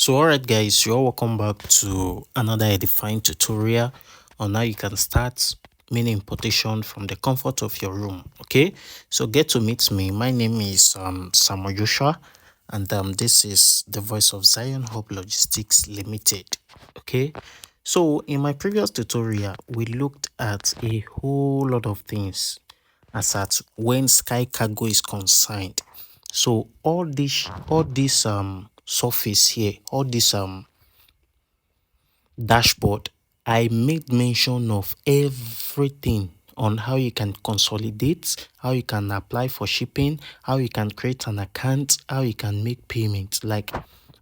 So alright guys, you're welcome back to another edifying tutorial on how you can start mini importation from the comfort of your room. Okay, so get to meet me. My name is Samuel Joshua, and this is the voice of 𝐬𝐲 𝐓𝐵 Logistics Limited. Okay, so in my previous tutorial we looked at a whole lot of things as at when Skycargo is concerned. So all this surface here, all this dashboard, I made mention of everything on how you can consolidate, how you can apply for shipping, how you can create an account, how you can make payments. Like,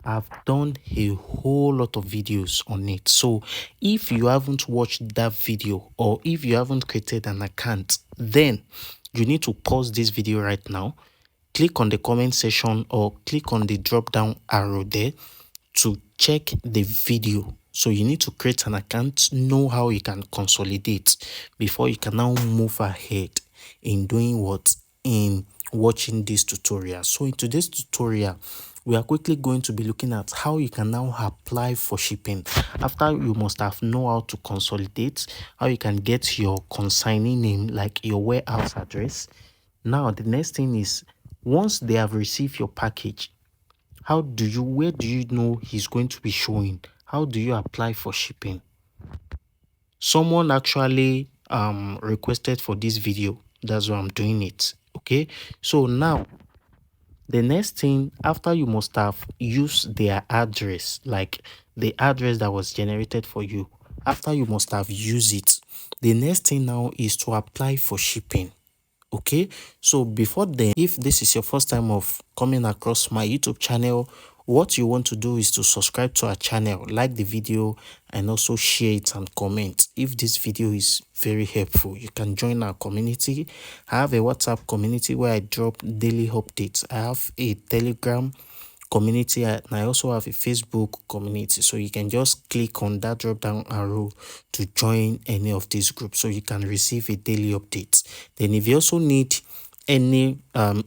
I've done a whole lot of videos on it. So if you haven't watched that video, or if you haven't created an account, then you need to pause this video right now, click on the comment section or click on the drop down arrow there to check the video. So you need to create an account, know how you can consolidate before you can now move ahead in doing what? In watching this tutorial. So in today's tutorial, we are quickly going to be looking at how you can now apply for shipping. After you must have know how to consolidate, how you can get your consignee name, like your warehouse address. Now the next thing is, once they have received your package, where do you know he's going to be showing? How do you apply for shipping? Someone actually requested for this video, that's why I'm doing it. Okay, so now the next thing, after you must have used their address, like the address that was generated for you, after you must have used it, the next thing now is to apply for shipping. Okay, so before then, if this is your first time of coming across my YouTube channel, what you want to do is to subscribe to our channel, like the video, and also share it and comment. If this video is very helpful, you can join our community. I have a WhatsApp community where I drop daily updates. I have a Telegram community, and I also have a Facebook community. So you can just click on that drop down arrow to join any of these groups so you can receive a daily update. Then if you also need any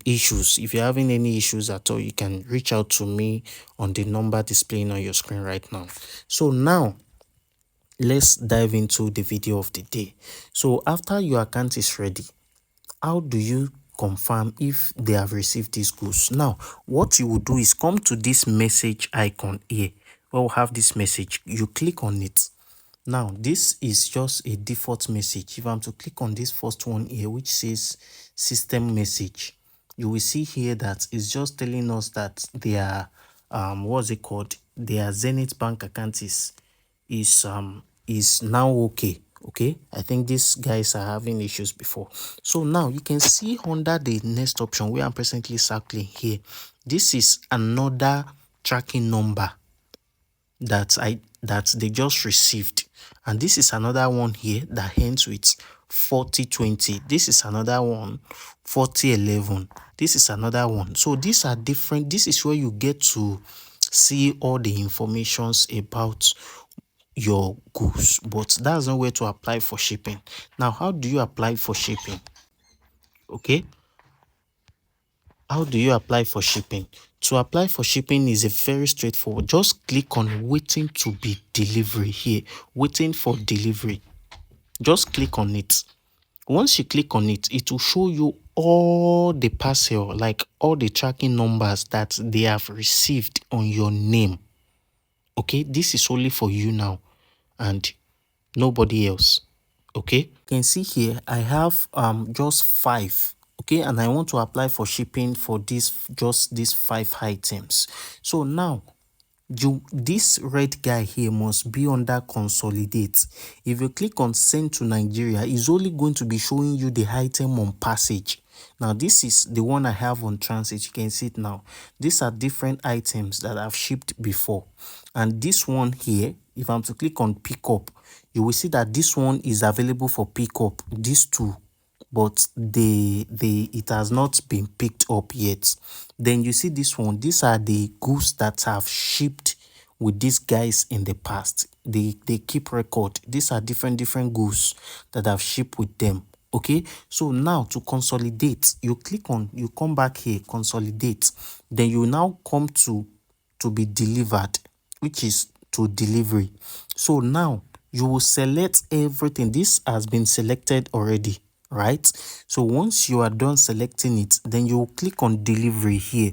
issues, if you're having any issues at all, you can reach out to me on the number displaying on your screen right now. So now let's dive into the video of the day. So after your account is ready, how do you confirm if they have received these goods? Now what you will do is come to this message icon here where we have this message. You click on it. Now this is just a default message. If I'm to click on this first one here, which says system message, you will see here that it's just telling us that their what's it called, their Zenith bank account is now okay. Okay, I think these guys are having issues before. So now you can see under the next option where I'm presently circling here, this is another tracking number that they just received, and this is another one here that ends with 4020. This is another one, 4011. This is another one. So these are different. This is where you get to see all the informations about your goods, but that's not where to apply for shipping. Now how do you apply for shipping? Okay, how do you apply for shipping? To apply for shipping is a very straightforward. Just click on waiting to be delivery here, waiting for delivery. Just click on it. Once you click on it, it will show you all the parcel, like all the tracking numbers that they have received on your name. Okay, this is only for you now and nobody else. Okay, you can see here I have just 5. Okay, and I want to apply for shipping for just these 5 items. So now this red guy here must be under consolidate. If you click on send to Nigeria, it's only going to be showing you the item on passage. Now this is the one I have on transit. You can see it now. These are different items that I've shipped before, and this one here, if I'm to click on pickup, you will see that this one is available for pickup, these two, but it has not been picked up yet. Then you see this one. These are the goods that have shipped with these guys in the past. They keep record. These are different goods that have shipped with them. Okay, so now to consolidate, you come back here, consolidate. Then you now come to be delivered. which is to delivery. So now you will select everything. This has been selected already, right? So once you are done selecting it, then you will click on delivery here.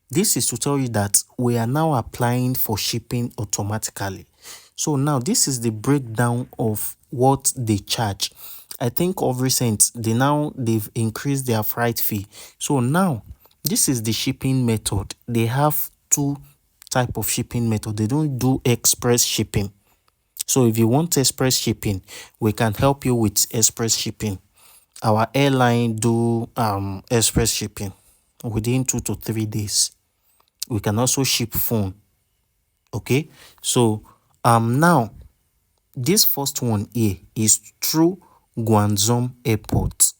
This is to tell you that we are now applying for shipping automatically. So now this is the breakdown of what they charge. I think of recent, they've increased their freight fee. So now this is the shipping method. They have two type of shipping method. They don't do express shipping. So if you want express shipping, we can help you with express shipping. Our airline do express shipping within 2 to 3 days. We can also ship phone. Okay, so now this first one here is through Guangzhou Airport,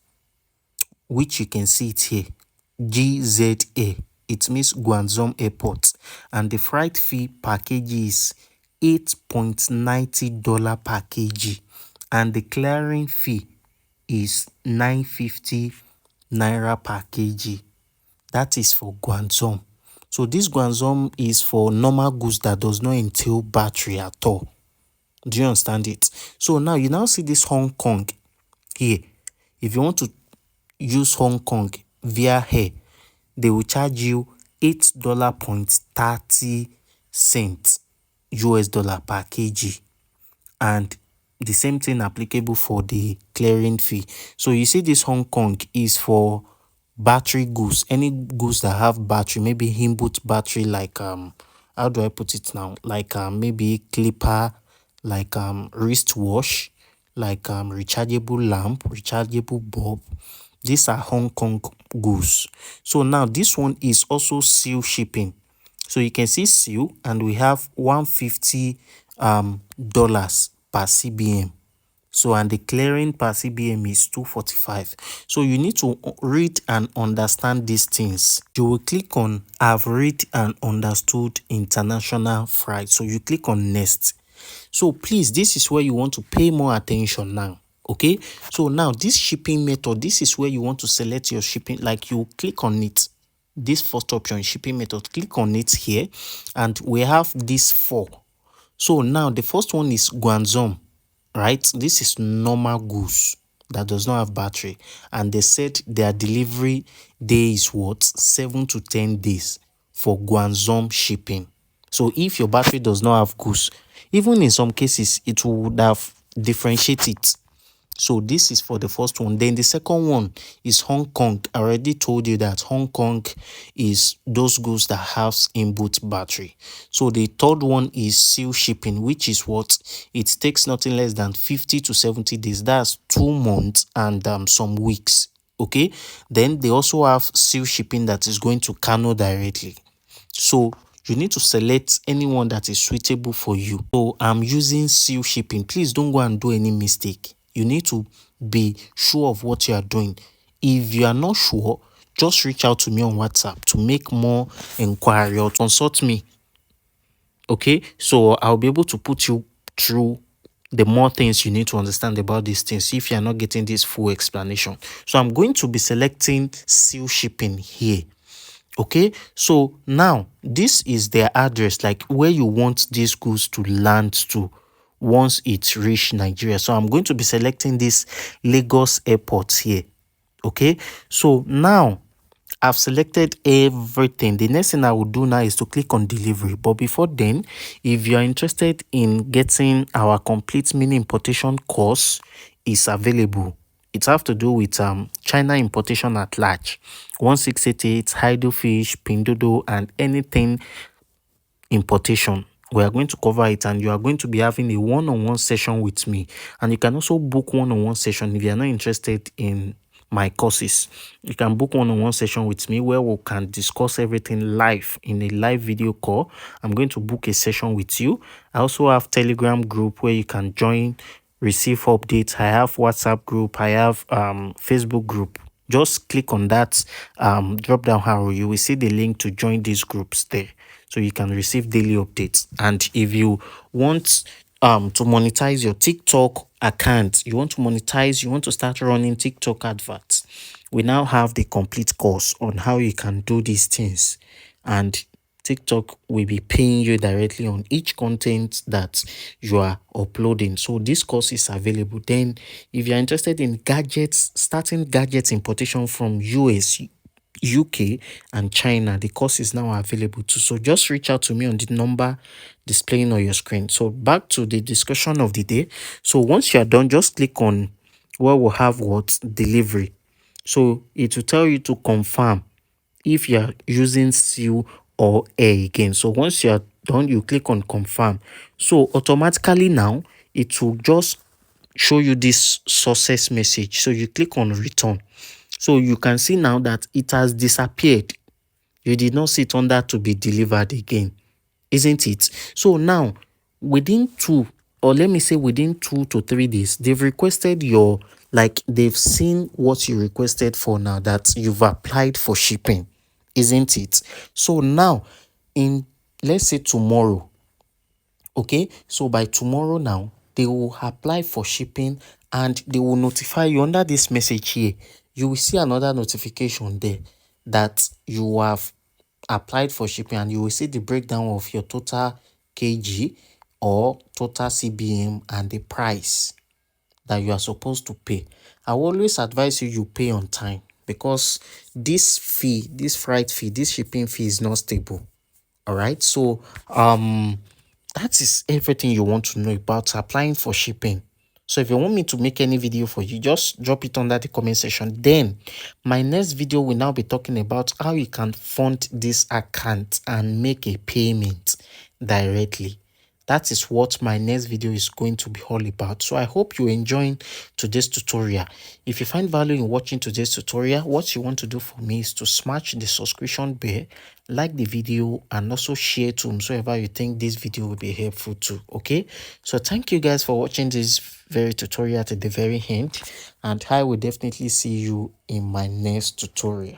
which you can see it here, GZA. It means Guangzhou Airport, and the freight fee package is $8.90 per kg, and the clearing fee is 950 naira per kg. That is for Guangzhou. So this Guangzhou is for normal goods that does not entail battery at all. Do you understand it? So now you now see this Hong Kong here. If you want to use Hong Kong via air, they will charge you $8.30 US dollar per kg. And the same thing applicable for the clearing fee. So you see this Hong Kong is for battery goods, any goods that have battery, maybe input battery, like how do I put it now, like maybe clipper, like wristwatch, like rechargeable lamp, rechargeable bulb. These are Hong Kong goods. So now this one is also seal shipping. So you can see seal, and we have $150 per CBM. So, and the clearing per CBM is 245. So you need to read and understand these things. You will click on I've read and understood international freight. So you click on next. So please, this is where you want to pay more attention now. Okay, so now this shipping method, this is where you want to select your shipping. Like, you click on it, this first option, shipping method, click on it here, and we have these 4. So now the first one is Guangzhou, right? This is normal goods that does not have battery, and they said their delivery day is what, 7 to 10 days for Guangzhou shipping. So if your battery does not have goods, even in some cases it would have differentiated. So this is for the first one. Then the second one is Hong Kong. I already told you that Hong Kong is those goods that have inbuilt battery. So the third one is seal shipping, which is what, it takes nothing less than 50 to 70 days. That's 2 months and some weeks. Okay, then they also have seal shipping that is going to Kano directly. So you need to select anyone that is suitable for you. So I'm using seal shipping. Please don't go and do any mistake. You need to be sure of what you are doing. If you are not sure, just reach out to me on WhatsApp to make more inquiry or consult me. Okay, so I'll be able to put you through the more things you need to understand about these things if you are not getting this full explanation. So I'm going to be selecting seal shipping here. Okay, so now this is their address, like where you want these goods to land to once it reach Nigeria. So I'm going to be selecting this Lagos airport here. Okay, so now I've selected everything. The next thing I will do now is to click on delivery. But before then, if you are interested in getting our complete mini importation course, is available. It have to do with China importation at large, 1688, idle fish, pindodo, and anything importation. We are going to cover it, and you are going to be having a one-on-one session with me. And you can also book one-on-one session if you are not interested in my courses. You can book one-on-one session with me where we can discuss everything live in a live video call. I'm going to book a session with you. I also have Telegram group where you can join, receive updates. I have WhatsApp group. I have Facebook group. Just click on that drop down arrow. You will see the link to join these groups there, so you can receive daily updates. And if you want to monetize your TikTok account, you want to start running TikTok adverts, we now have the complete course on how you can do these things. And TikTok will be paying you directly on each content that you are uploading. So this course is available. Then if you're interested in gadgets, starting gadgets importation from US, UK and China, the course is now available too. So just reach out to me on the number displaying on your screen. So back to the discussion of the day. So once you are done, just click on where we'll have what delivery. So it will tell you to confirm if you are using 𝐲 or 𝐴 again. So once you are done, you click on confirm. So automatically now it will just show you this success message. So you click on return. So you can see now that it has disappeared. You did not see it under to be delivered again, isn't it? So now within 2, or let me say within 2 to 3 days, they've requested your, like they've seen what you requested for now, that you've applied for shipping, isn't it? So now in, let's say tomorrow, okay, so by tomorrow now they will apply for shipping and they will notify you under this message here. You will see another notification there that you have applied for shipping, and you will see the breakdown of your total kg or total CBM and the price that you are supposed to pay. I will always advise you pay on time, because this fee, this freight fee, this shipping fee is not stable. All right, so that is everything you want to know about applying for shipping. So if you want me to make any video for you, just drop it under the comment section. Then my next video will now be talking about how you can fund this account and make a payment directly. That is what my next video is going to be all about. So I hope you're enjoying today's tutorial. If you find value in watching today's tutorial, what you want to do for me is to smash the subscription bell, like the video, and also share to whomsoever you think this video will be helpful to. Okay, so thank you guys for watching this very tutorial to the very end, and I will definitely see you in my next tutorial.